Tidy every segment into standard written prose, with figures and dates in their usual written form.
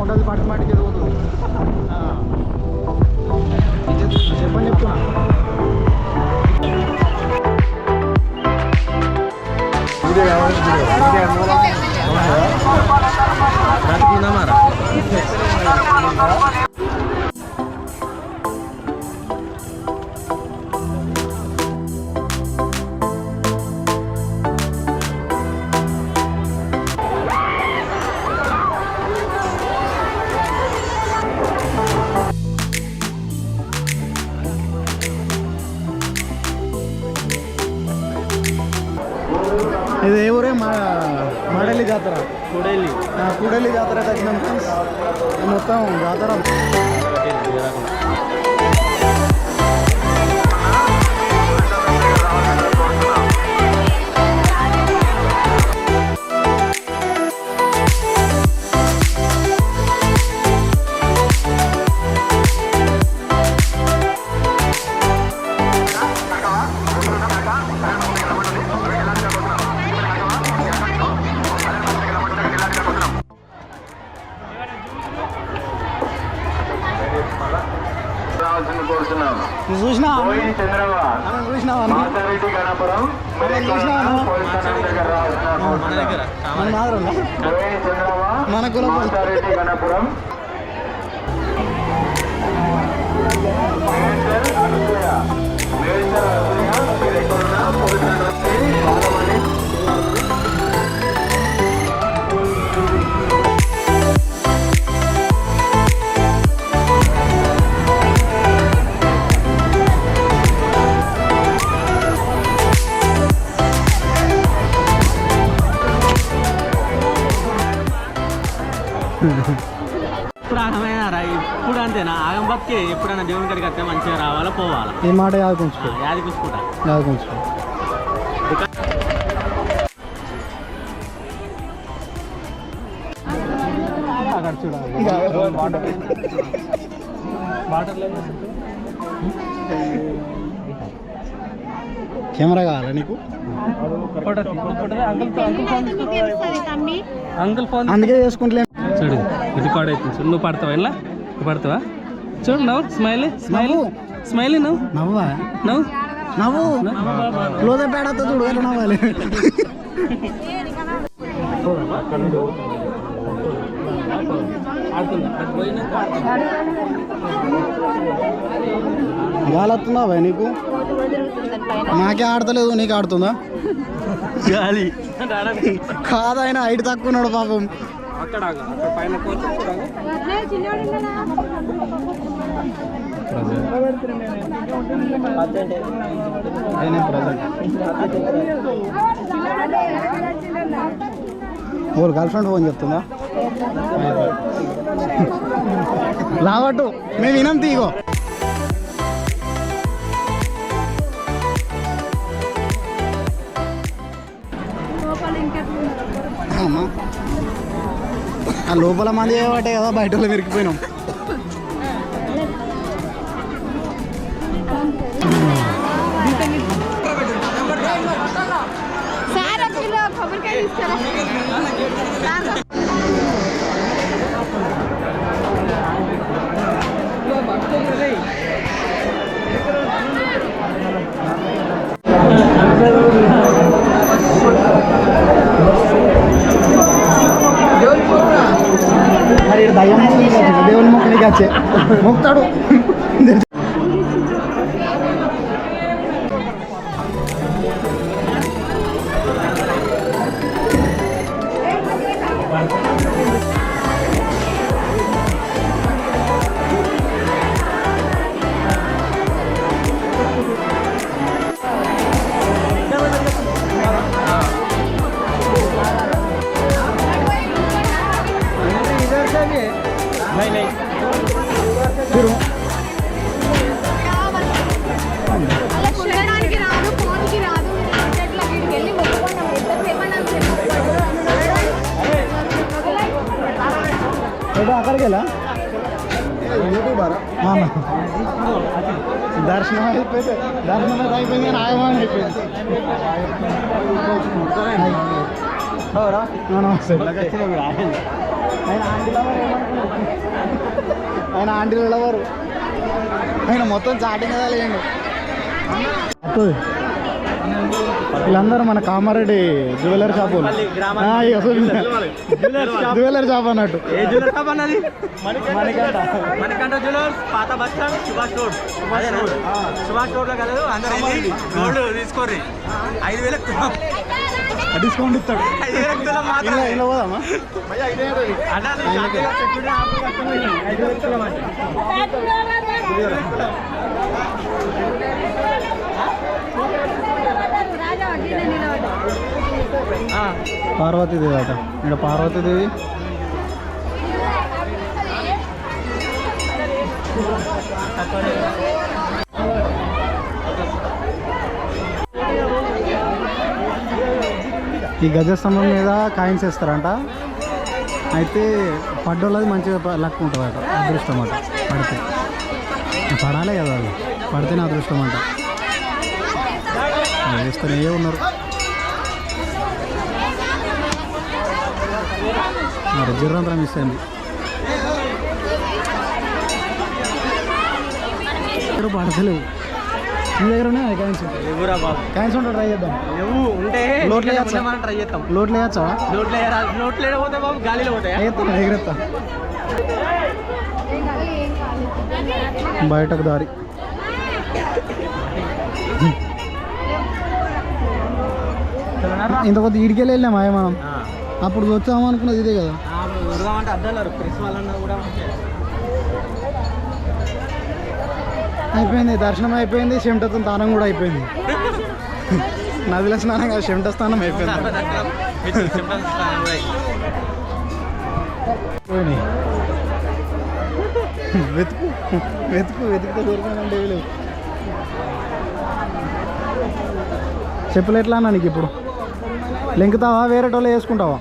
ఉంటుంది పట్టు మాటికి ఎదుగుతుంది చెప్పని చెప్తున్నా ఇది ఏ ఊరే మాడేలి జాతర కూడేలి జాతర వచ్చినాం ఫ్రెండ్స్ మొత్తం జాతర మన కులం ఇప్పుడు ఆగమైనారా ఇప్పుడు అంతేనా ఆగం బతికి ఎప్పుడైనా దేవుని కాడికి వస్తే మంచిగా రావాలా పోవాలా ఈ మాట యాదకుంచుకో యాదికుంచుకుంటా యాదకుంచుకో అక్కడ చూడాలి కెమెరా కావాలా నీకు అంకుల్ ఫోన్ అందుకే చేసుకుంటలే చూడు రికార్డ్ అవుతుంది చూడు నువ్వు పడతావా ఇలా పడతావా చూడు నవ్వు స్మైల్ స్మైల్ స్మైల్ నవ్వు నవ్వా నవ్వు నవ్వు క్లోజ్ పేడతో చూడు ఎలా నవ్వాలి గాలి వస్తుందా భయ్ నీకు నాకే ఆడతలేదు నీకు ఆడుతుందా గాలి కాదైనా హైట్ తక్కువ ఉన్నాడు పాపం ఓ గర్ల్ ఫ్రెండ్ ఫోన్ చెప్తుందా లావట్టు మేము వినం తీగో ఆ లోపల మంది చేయబట్టే కదా బయట వాళ్ళు విరిగిపోయినాం దయ్యం దేవుని మొక్కడికి వచ్చే మొక్తాడు అక్కడికి వెళ్ళా దర్శనం అయిపోయింది దర్శనం అయిపోయింది కానీ ఆయమని అయిపోయింది నమస్తే ఆయన ఆంటీ లవరు ఆయన మొత్తం చాటింగ్ కలిగిండు. వీళ్ళందరూ మన కామారెడ్డి జ్యువెలర్ షాప్ వాళ్ళు. జ్యువెలర్ షాప్ అన్నట్టు. ఏ జ్యువెలర్ షాప్ అన్నది? మణికంఠ జ్యువెలర్స్, పాత bus stand, Subhash road. Subhash road లో కలదు. అందరూ గోల్డ్ తీసుకోర్రి. 5,000 డిస్కౌంట్ ఇస్తాడు. 5,000 మాత్రం. ఇలా పోదామా? పార్వతీదేవి అట. ఇక్కడ పార్వతీదేవి ఈ గజస్తంభం మీద కాయిన్స్ వేస్తారంట. అయితే పడ్డోళ్ళది మంచిగా లక్ ఉంటుంది అట, అదృష్టం అట. పడితే పడాలే కదా, అది పడితేనే అదృష్టం అంట. వేస్తూనే ఉన్నారు. మరి జిర్రంతరం మిస్ అయింది. పడతలేవు. మీ దగ్గర ఉన్నాయి కాయిన్స్? కాయిన్స్ ఉంటే ట్రై చేద్దాం. లోట్లు ట్రై చేస్తాం. లోట్లు వేయచ్చా? లోట్లు పోతాయి బాబు, గాలిలో పోతాయి. ఎగురెత్తా. బయటకు దారి. ఇంత కొద్ది ఇడికెళ్ళి వెళ్ళామా మనం? అప్పుడు వచ్చాము అనుకున్నది ఇదే కదా. అంటే అడ్డారు ప్రెస్ వాళ్ళన్నా కూడా అయిపోయింది. దర్శనం అయిపోయింది. చెమటతో స్నానం కూడా అయిపోయింది. నదిలో స్నానం కాదు, చెమట స్నానం అయిపోయింది. పోయినాయి. వెతుకు వెతుకు వెతుకుతో దొరికిందంటే లేవు. చెప్పులు ఎట్లా అన్నా నీకు ఇప్పుడు? లెంకుతావా? వేరే టోళ్ళు వేసుకుంటావా?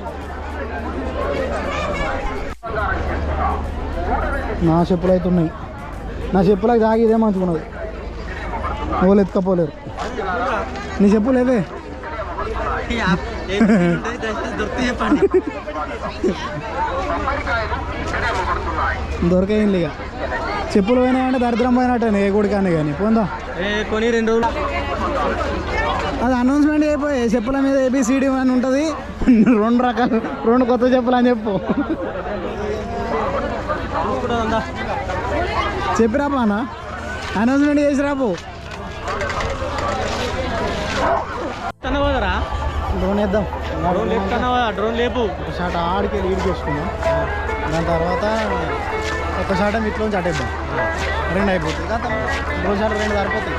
నా చెప్పులు అయితే ఉన్నాయి. నా చెప్పులకు తాగి ఇదే మంచుకున్నది. వాళ్ళు ఎత్తుకపోలేరు. నీ చెప్పులు ఏవే? దొరకయింది. ఇక చెప్పులు పోయినాయంటే దరిద్రం పోయినట్టే ఏ గుడి కానీ. కానీ పోందా కొని 2 రోజులు. అది అనౌన్స్మెంట్ అయిపోయి చెప్పుల మీద ABCD అని ఉంటుంది. 2 రకాలు, 2 కొత్త చెప్పులు అని చెప్పు. చెప్పిరాపా అన్న, అనౌన్స్మెంట్ చేసిరాపు. డ్రోన్ వేద్దాం. డ్రోన్ లేపు. ఒక షాట్ ఆడికి లీడ్ చేసుకుందాం. దాని తర్వాత ఒక షాట్ ఇట్లోంచి అటేద్దాం. 2 అయిపోతుంది కదా. డ్రోన్ షాట్ 2 సరిపోతుంది.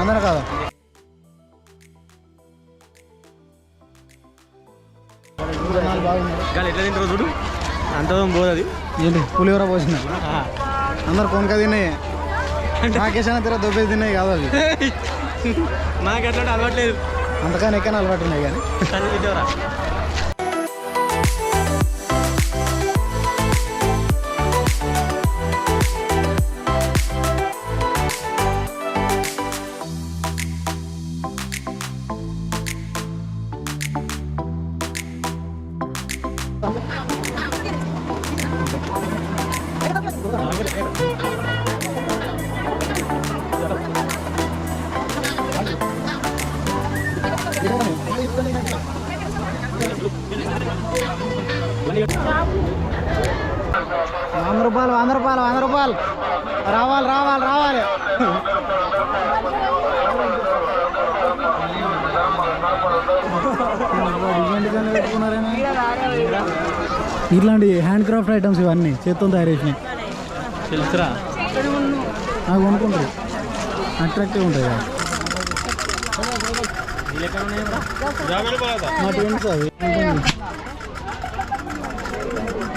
అందరూ కదా. ఎట్లా తింటారు చూడు, అంత పోదు. ఏంటి పులిహోర పోసిన అందరు కొనక తిన్నాయి. నాకేసాన తీరా దొబ్బేసి తిన్నాయి కాదు అవి. నాకు అట్లా అలవాట్లేదు. అంతకని ఎక్కని అలవాటు ఉన్నాయి కానీ. ₹100 రావాలి రావాలి రావాలి. ఇట్లాంటి హ్యాండ్ క్రాఫ్ట్ ఐటమ్స్ ఇవన్నీ చేత్తో తయారు చేసినాయి. తెలుసురా, నాకు కొనుక్కుంటారు. అట్రాక్టివ్ ఉంటుంది కదా. మా ట్విన్స్ అవి.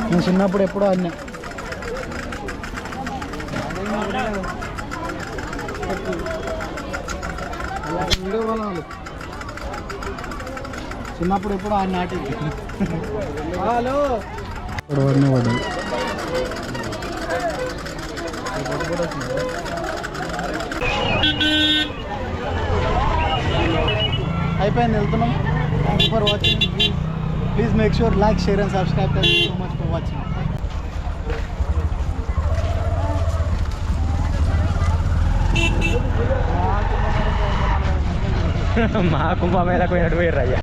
నేను చిన్నప్పుడు ఎప్పుడో అన్నా. చిన్నప్పుడు ఎప్పుడో ఆయన నాటి. హలో ఇప్పుడు పడినా పడ్డాను. అయిపోయింది, వెళ్తున్నాం. Thank you for watching. Please make sure like, share and subscribe. Thank you so much for watching. మా కుంభమేళకు పోయినట్టు పోయారు అయ్యా.